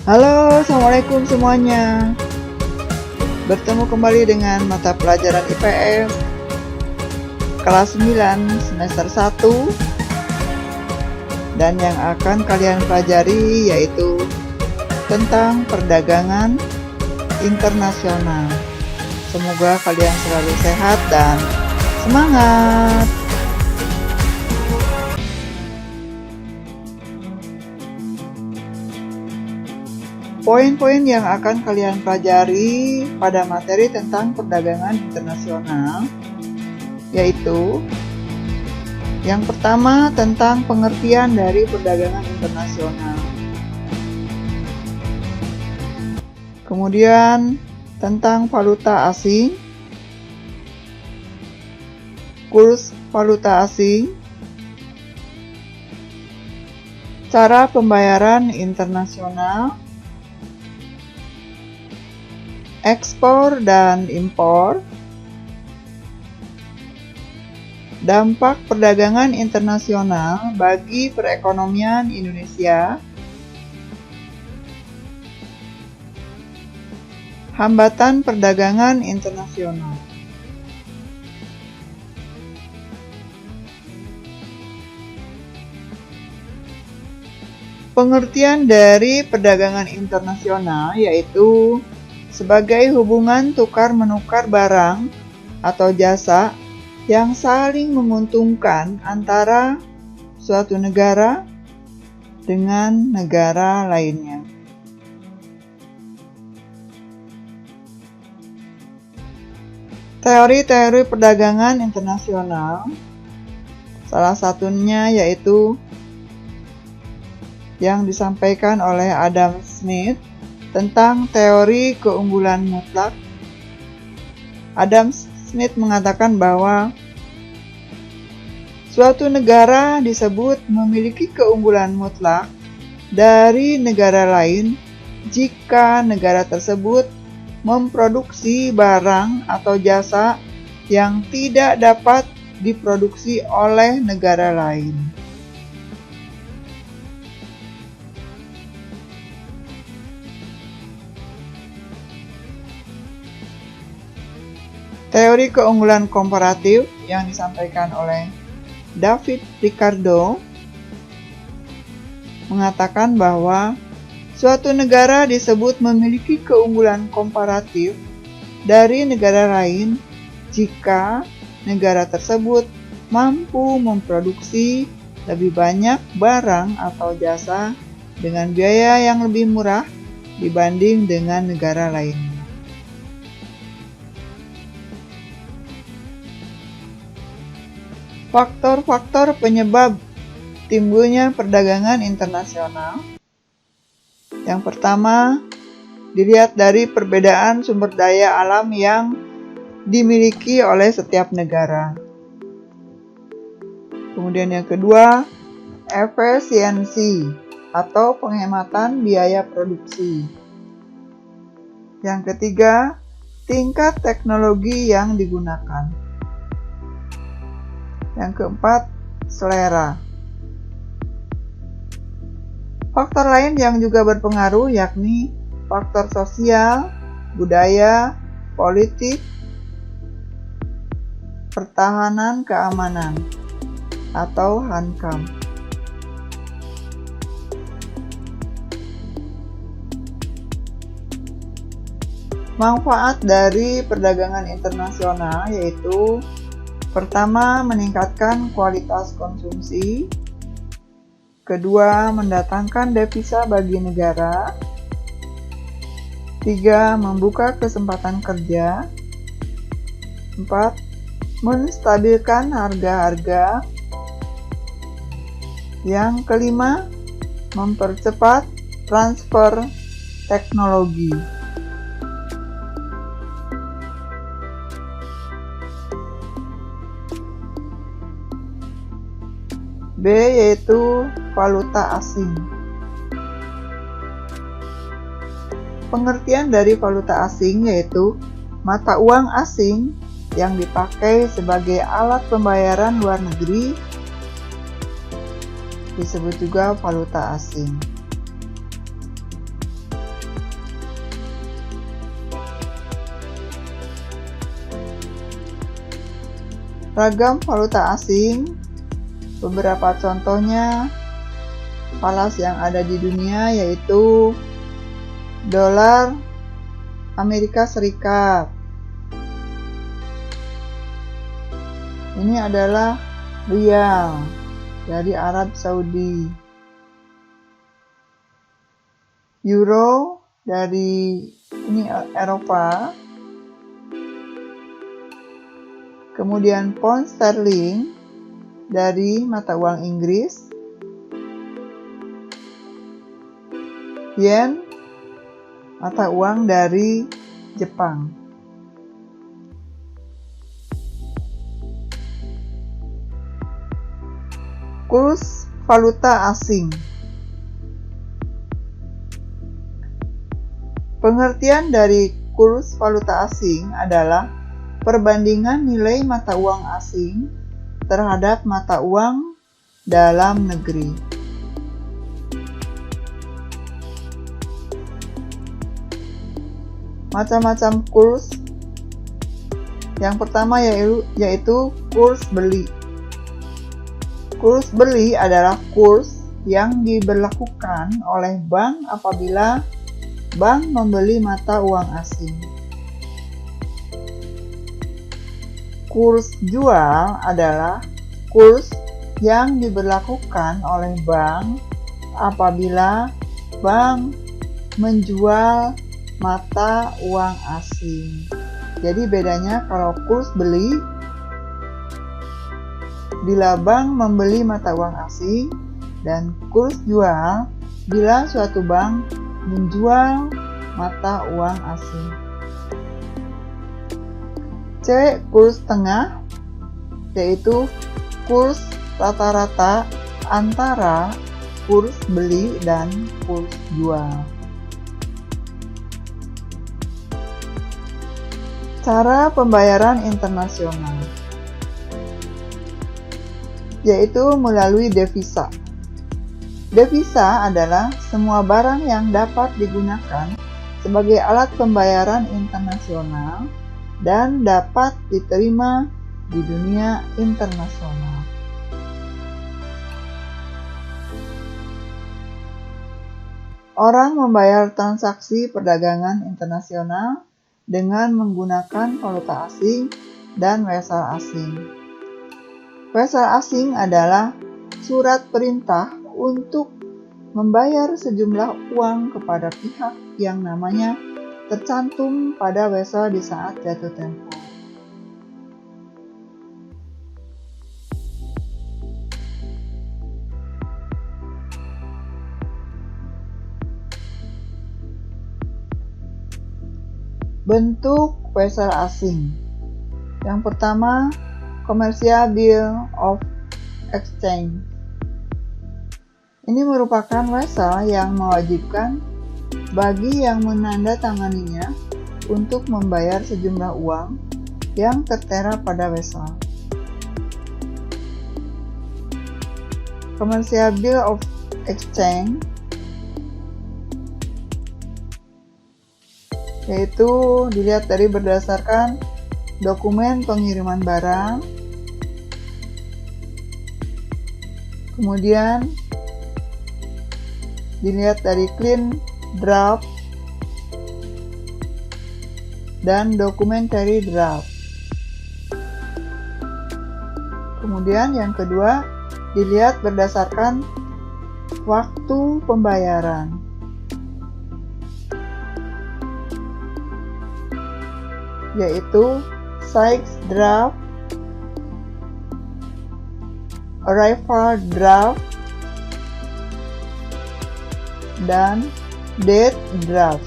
Halo, assalamualaikum semuanya. Bertemu kembali dengan mata pelajaran IPS kelas 9 semester 1, dan yang akan kalian pelajari yaitu tentang perdagangan internasional. Semoga kalian selalu sehat dan semangat. Poin-poin yang akan kalian pelajari pada materi tentang perdagangan internasional yaitu yang pertama tentang pengertian dari perdagangan internasional. Kemudian tentang valuta asing, kurs valuta asing, cara pembayaran internasional, ekspor dan impor, dampak perdagangan internasional bagi perekonomian Indonesia, hambatan perdagangan internasional. Pengertian dari perdagangan internasional yaitu sebagai hubungan tukar-menukar barang atau jasa yang saling menguntungkan antara suatu negara dengan negara lainnya. Teori-teori perdagangan internasional, salah satunya yaitu yang disampaikan oleh Adam Smith tentang teori keunggulan mutlak. Adam Smith mengatakan bahwa suatu negara disebut memiliki keunggulan mutlak dari negara lain jika negara tersebut memproduksi barang atau jasa yang tidak dapat diproduksi oleh negara lain. Teori keunggulan komparatif yang disampaikan oleh David Ricardo mengatakan bahwa suatu negara disebut memiliki keunggulan komparatif dari negara lain jika negara tersebut mampu memproduksi lebih banyak barang atau jasa dengan biaya yang lebih murah dibanding dengan negara lainnya. Faktor-faktor penyebab timbulnya perdagangan internasional. Yang pertama, dilihat dari perbedaan sumber daya alam yang dimiliki oleh setiap negara. Kemudian yang kedua, efisiensi atau penghematan biaya produksi. Yang ketiga, tingkat teknologi yang digunakan. Yang keempat, selera. Faktor lain yang juga berpengaruh yakni faktor sosial, budaya, politik, pertahanan keamanan atau HANKAM. Manfaat dari perdagangan internasional yaitu pertama, meningkatkan kualitas konsumsi. Kedua, mendatangkan devisa bagi negara. Tiga, membuka kesempatan kerja. Empat, menstabilkan harga-harga. Yang kelima, mempercepat transfer teknologi. B yaitu valuta asing. Pengertian dari valuta asing yaitu mata uang asing yang dipakai sebagai alat pembayaran luar negeri, disebut juga valuta asing. Ragam valuta asing, beberapa contohnya falas yang ada di dunia yaitu dolar Amerika Serikat. Ini adalah rial dari Arab Saudi. Euro dari Eropa. Kemudian pound sterling dari mata uang Inggris. Yen mata uang dari Jepang. Kurs valuta asing. Pengertian dari kurs valuta asing adalah perbandingan nilai mata uang asing terhadap mata uang dalam negeri. Macam-macam kurs. Yang pertama yaitu kurs beli. Kurs beli adalah kurs yang diberlakukan oleh bank apabila bank membeli mata uang asing. Kurs jual adalah kurs yang diberlakukan oleh bank apabila bank menjual mata uang asing. Jadi bedanya kalau kurs beli bila bank membeli mata uang asing, dan kurs jual bila suatu bank menjual mata uang asing. C. Kurs tengah, yaitu kurs rata-rata antara kurs beli dan kurs jual. Cara pembayaran internasional, yaitu melalui devisa. Devisa adalah semua barang yang dapat digunakan sebagai alat pembayaran internasional dan dapat diterima di dunia internasional. Orang membayar transaksi perdagangan internasional dengan menggunakan valuta asing dan wesel asing. Wesel asing adalah surat perintah untuk membayar sejumlah uang kepada pihak yang namanya tercantum pada wesel di saat jatuh tempo. Bentuk wesel asing. Yang pertama, Commercial Bill of Exchange. Ini merupakan wesel yang mewajibkan bagi yang menandatanganinya untuk membayar sejumlah uang yang tertera pada wesel. Commercial Bill of Exchange yaitu dilihat dari berdasarkan dokumen pengiriman barang, kemudian dilihat dari clean draft dan documentary draft. Kemudian yang kedua, dilihat berdasarkan waktu pembayaran. Yaitu size draft, arrival draft, dan date draft.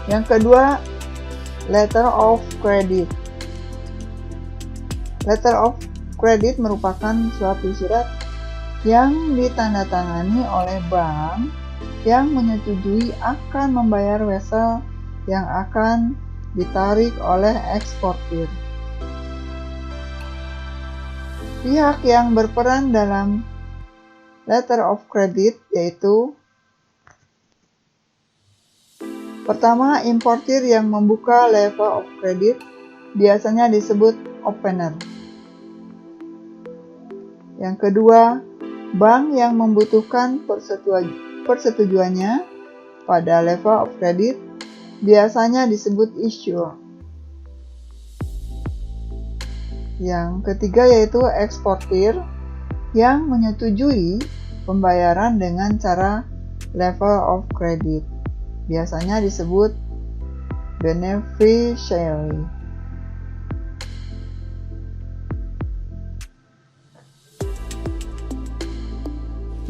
Yang kedua, letter of credit. Letter of credit merupakan suatu surat yang ditandatangani oleh bank yang menyetujui akan membayar wesel yang akan ditarik oleh eksportir. Pihak yang berperan dalam letter of credit yaitu Pertama, importir yang membuka level of credit biasanya disebut opener. Yang kedua, bank yang membutuhkan persetujuannya pada level of credit biasanya disebut issuer. Yang ketiga yaitu eksportir yang menyetujui pembayaran dengan cara level of credit. Biasanya disebut beneficiary.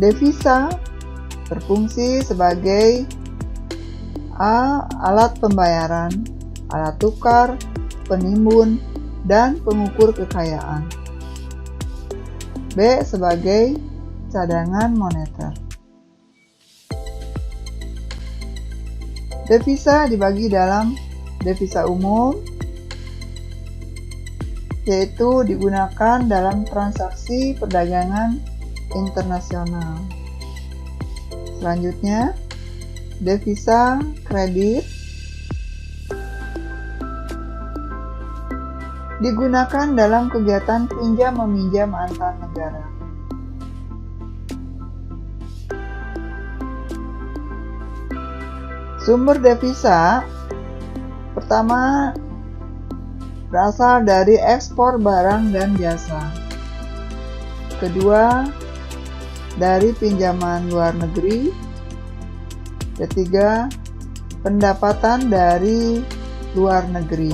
Devisa berfungsi sebagai A. Alat pembayaran, alat tukar, penimbun, dan pengukur kekayaan. B. Sebagai cadangan moneter. Devisa dibagi dalam devisa umum, yaitu digunakan dalam transaksi perdagangan internasional. Selanjutnya, devisa kredit digunakan dalam kegiatan pinjam-meminjam antar negara. Sumber devisa pertama berasal dari ekspor barang dan jasa. Kedua, dari pinjaman luar negeri. Ketiga, pendapatan dari luar negeri.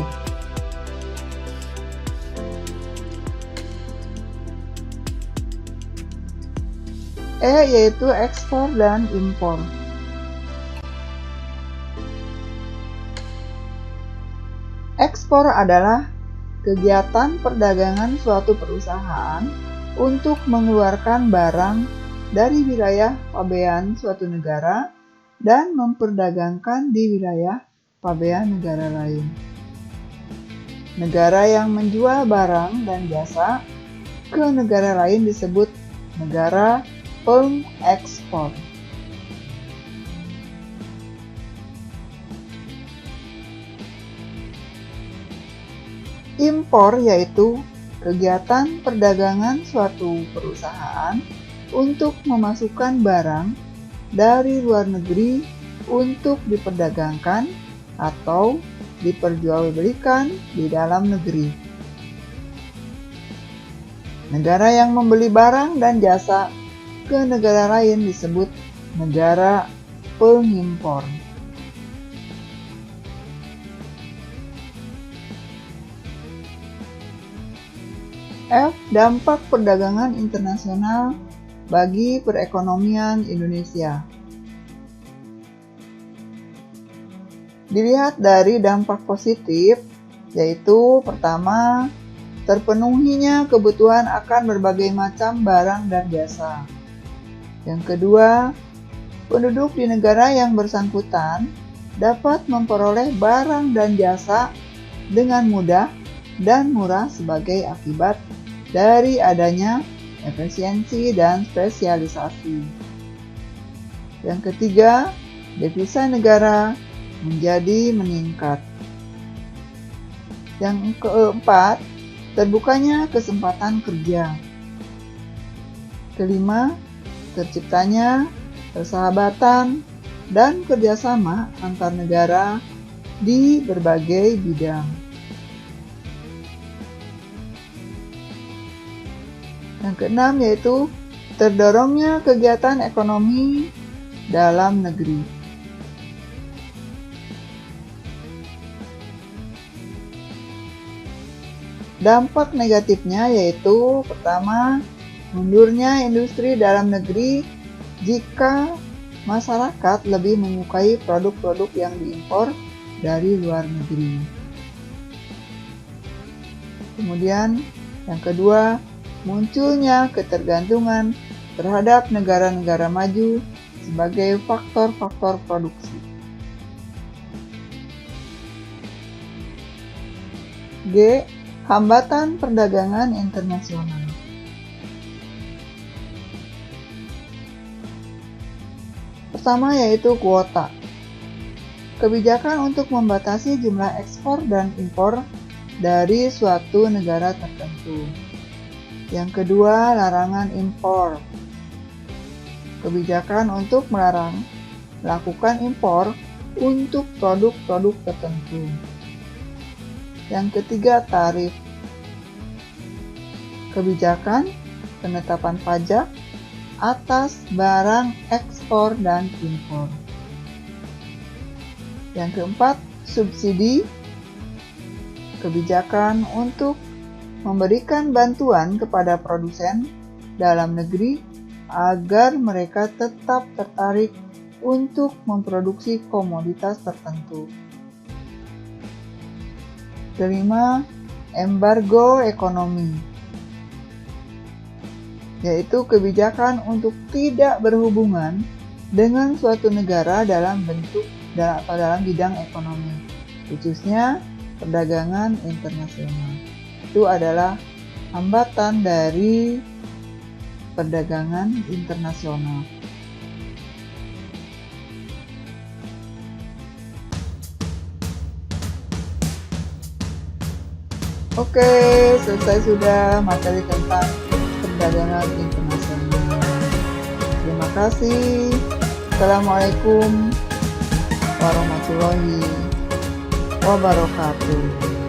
E yaitu ekspor dan impor. Ekspor adalah kegiatan perdagangan suatu perusahaan untuk mengeluarkan barang dari wilayah pabean suatu negara dan memperdagangkan di wilayah pabean negara lain. Negara yang menjual barang dan jasa ke negara lain disebut negara pengekspor. Impor yaitu kegiatan perdagangan suatu perusahaan untuk memasukkan barang dari luar negeri untuk diperdagangkan atau diperjualbelikan di dalam negeri. Negara yang membeli barang dan jasa ke negara lain disebut negara pengimpor. F. Dampak perdagangan internasional bagi perekonomian Indonesia. Dilihat dari dampak positif, yaitu pertama, terpenuhinya kebutuhan akan berbagai macam barang dan jasa. Yang kedua, penduduk di negara yang bersangkutan dapat memperoleh barang dan jasa dengan mudah dan murah sebagai akibat dari adanya efisiensi dan spesialisasi. Yang ketiga, devisa negara menjadi meningkat. Yang keempat, terbukanya kesempatan kerja. Kelima, terciptanya persahabatan dan kerjasama antar negara di berbagai bidang. Yang keenam yaitu terdorongnya kegiatan ekonomi dalam negeri. Dampak negatifnya yaitu pertama, mundurnya industri dalam negeri jika masyarakat lebih menyukai produk-produk yang diimpor dari luar negeri. Kemudian yang kedua, munculnya ketergantungan terhadap negara-negara maju sebagai faktor-faktor produksi. G. Hambatan perdagangan internasional. Pertama yaitu kuota. Kebijakan untuk membatasi jumlah ekspor dan impor dari suatu negara tertentu. Yang kedua, larangan impor. Kebijakan untuk melakukan impor untuk produk-produk tertentu. Yang ketiga, tarif. Kebijakan penetapan pajak atas barang ekspor dan impor. Yang keempat, subsidi. Kebijakan untuk memberikan bantuan kepada produsen dalam negeri agar mereka tetap tertarik untuk memproduksi komoditas tertentu. Kelima, embargo ekonomi, yaitu kebijakan untuk tidak berhubungan dengan suatu negara dalam bidang ekonomi, khususnya perdagangan internasional. Itu adalah hambatan dari perdagangan internasional. Oke, selesai sudah materi tentang perdagangan internasional. Terima kasih. Assalamualaikum warahmatullahi wabarakatuh.